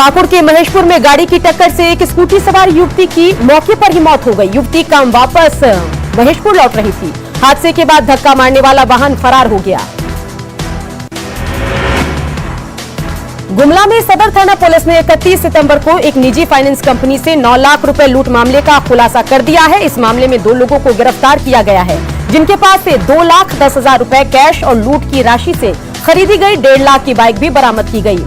पाकुड़ के महेशपुर में गाड़ी की टक्कर से एक स्कूटी सवार युवती की मौके पर ही मौत हो गई। युवती काम वापस महेशपुर लौट रही थी। हादसे के बाद धक्का मारने वाला वाहन फरार हो गया। गुमला में सदर थाना पुलिस ने 31 सितंबर को एक निजी फाइनेंस कंपनी से 9 लाख रुपए लूट मामले का खुलासा कर दिया है। इस मामले में 2 लोगों को गिरफ्तार किया गया है, जिनके पास से 2,10,000 रुपए कैश और लूट की राशि से खरीदी गई 1.5 लाख की बाइक भी बरामद की गई।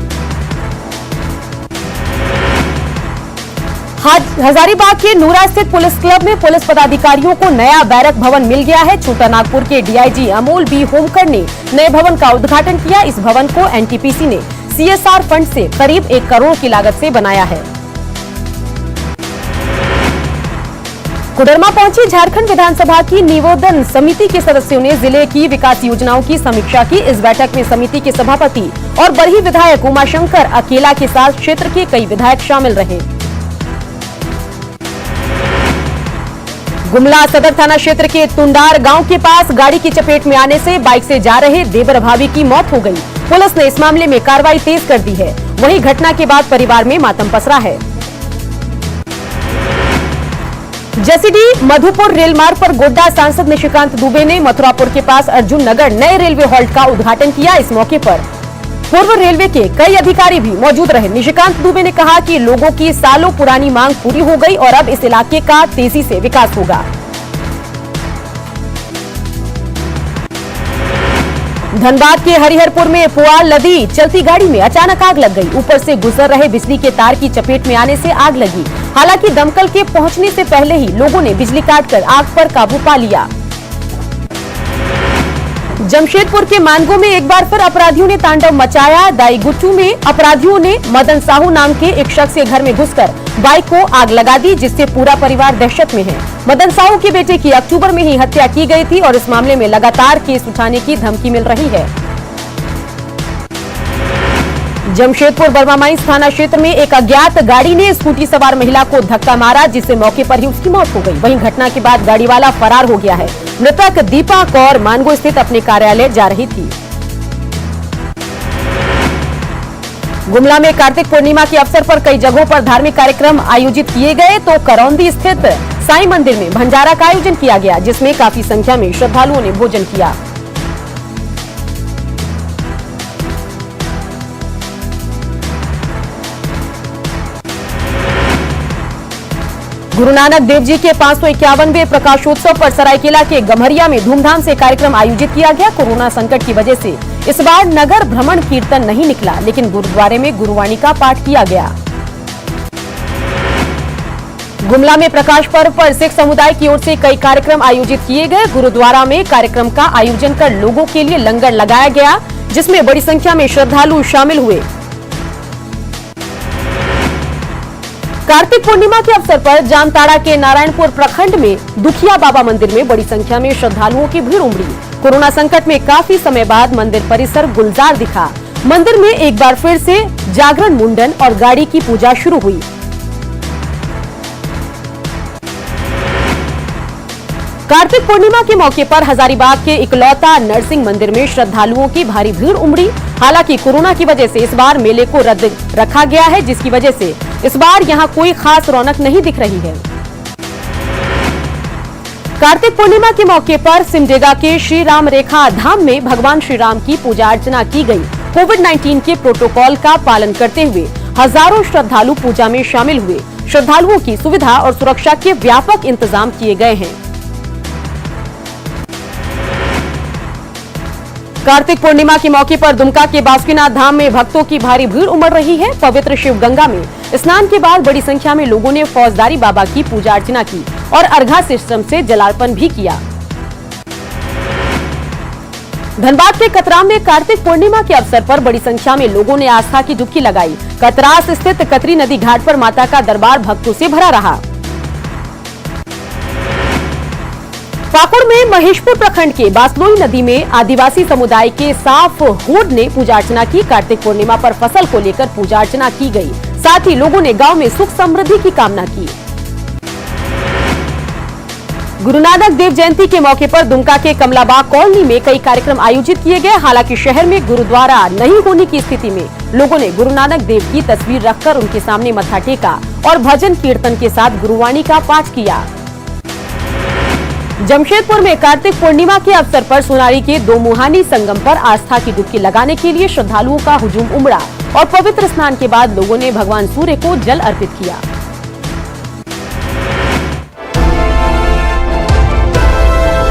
हजारीबाग के नूरा स्थित पुलिस क्लब में पुलिस पदाधिकारियों को नया बैरक भवन मिल गया है। छोटा नागपुर के डीआईजी अमोल बी होमकर ने नए भवन का उद्घाटन किया। इस भवन को एनटीपीसी ने सीएसआर फंड से करीब 1 करोड़ की लागत से बनाया है। कोडरमा पहुंची झारखंड विधानसभा की निवेदन समिति के सदस्यों ने जिले की विकास योजनाओं की समीक्षा की। इस बैठक में समिति के सभापति और बरही विधायक उमाशंकर अकेला के साथ क्षेत्र के कई विधायक शामिल रहे। गुमला सदर थाना क्षेत्र के तुंडार गांव के पास गाड़ी की चपेट में आने से बाइक से जा रहे देवर भाभी की मौत हो गई। पुलिस ने इस मामले में कार्रवाई तेज कर दी है। वहीं घटना के बाद परिवार में मातम पसरा है। जसीडीह मधुपुर रेल मार्ग पर गोड्डा सांसद निशिकांत दुबे ने मथुरापुर के पास अर्जुन नगर नए रेलवे हॉल्ट का उद्घाटन किया। इस मौके पर पूर्व रेलवे के कई अधिकारी भी मौजूद रहे। निशिकांत दुबे ने कहा कि लोगों की सालों पुरानी मांग पूरी हो गई और अब इस इलाके का तेजी से विकास होगा। धनबाद के हरिहरपुर में पुआल नदी चलती गाड़ी में अचानक आग लग गई। ऊपर से गुजर रहे बिजली के तार की चपेट में आने से आग लगी। हालांकि दमकल के पहुंचने से पहले ही लोगों ने बिजली काटकर आग पर काबू पा लिया। जमशेदपुर के मानगो में एक बार फिर अपराधियों ने तांडव मचाया। दाईगुट्टू में अपराधियों ने मदन साहू नाम के एक शख्स के घर में घुसकर बाइक को आग लगा दी, जिससे पूरा परिवार दहशत में है। मदन साहू के बेटे की अक्टूबर में ही हत्या की गई थी और इस मामले में लगातार केस उठाने की धमकी मिल रही है। जमशेदपुर बर्मा माइंस थाना क्षेत्र में एक अज्ञात गाड़ी ने स्कूटी सवार महिला को धक्का मारा, जिससे मौके पर ही उसकी मौत हो गई। वहीं घटना के बाद गाड़ी वाला फरार हो गया है। मृतक दीपा कौर मानगो स्थित अपने कार्यालय जा रही थी। गुमला में कार्तिक पूर्णिमा के अवसर पर कई जगहों पर धार्मिक कार्यक्रम आयोजित किए गए, तो करौंदी स्थित साईं मंदिर में भंडारा का आयोजन किया गया, जिसमें काफी संख्या में श्रद्धालुओं ने भोजन किया। गुरु नानक देव जी के 551वें प्रकाशोत्सव पर सरायकेला के गम्हरिया में धूमधाम से कार्यक्रम आयोजित किया गया। कोरोना संकट की वजह से इस बार नगर भ्रमण कीर्तन नहीं निकला, लेकिन गुरुद्वारे में गुरुवाणी का पाठ किया गया। गुमला में प्रकाश पर्व पर सिख समुदाय की ओर से कई कार्यक्रम आयोजित किए गए। गुरुद्वारा में कार्यक्रम का आयोजन कर लोगों के लिए लंगर लगाया गया, जिसमें बड़ी संख्या में श्रद्धालु शामिल हुए। कार्तिक पूर्णिमा के अवसर पर जामताड़ा के नारायणपुर प्रखंड में दुखिया बाबा मंदिर में बड़ी संख्या में श्रद्धालुओं की भीड़ उमड़ी। कोरोना संकट में काफी समय बाद मंदिर परिसर गुलजार दिखा। मंदिर में एक बार फिर से जागरण, मुंडन और गाड़ी की पूजा शुरू हुई। कार्तिक पूर्णिमा के मौके पर हजारीबाग के इकलौता नरसिंह मंदिर में श्रद्धालुओं की भारी भीड़ उमड़ी। हालांकि कोरोना की वजह से इस बार मेले को रद्द रखा गया है, जिसकी वजह से इस बार यहां कोई खास रौनक नहीं दिख रही है। कार्तिक पूर्णिमा के मौके पर सिमडेगा के श्री राम रेखा धाम में भगवान श्री राम की पूजा अर्चना की गई। कोविड-19 के प्रोटोकॉल का पालन करते हुए हजारों श्रद्धालु पूजा में शामिल हुए। श्रद्धालुओं की सुविधा और सुरक्षा के व्यापक इंतजाम किए गए हैं। कार्तिक पूर्णिमा के मौके पर दुमका के बासुकीनाथ धाम में भक्तों की भारी भीड़ उमड़ रही है। पवित्र शिव गंगा में स्नान के बाद बड़ी संख्या में लोगों ने फौजदारी बाबा की पूजा अर्चना की और अर्घा सिस्टम से जलार्पण भी किया। धनबाद के कतराम में कार्तिक पूर्णिमा के अवसर पर बड़ी संख्या में लोगों ने आस्था की डुबकी लगाई। कतरास स्थित कतरी नदी घाट पर माता का दरबार भक्तों से भरा रहा। पाकुड़ में महेशपुर प्रखंड के बासलोई नदी में आदिवासी समुदाय के साफ होड़ ने पूजा अर्चना की। कार्तिक पूर्णिमा पर फसल को लेकर पूजा अर्चना की गई। साथ ही लोगों ने गांव में सुख समृद्धि की कामना की। गुरु नानक देव जयंती के मौके पर दुमका के कमलाबाग कॉलोनी में कई कार्यक्रम आयोजित किए गए। हालांकि शहर में गुरुद्वारा नहीं होने की स्थिति में लोगों ने गुरु नानक देव की तस्वीर रखकर उनके सामने मत्था टेका और भजन कीर्तन के साथ गुरुवाणी का पाठ किया। जमशेदपुर में कार्तिक पूर्णिमा के अवसर पर सोनारी के दो मुहानी संगम पर आस्था की डुबकी लगाने के लिए श्रद्धालुओं का हुजूम उमड़ा और पवित्र स्नान के बाद लोगों ने भगवान सूर्य को जल अर्पित किया।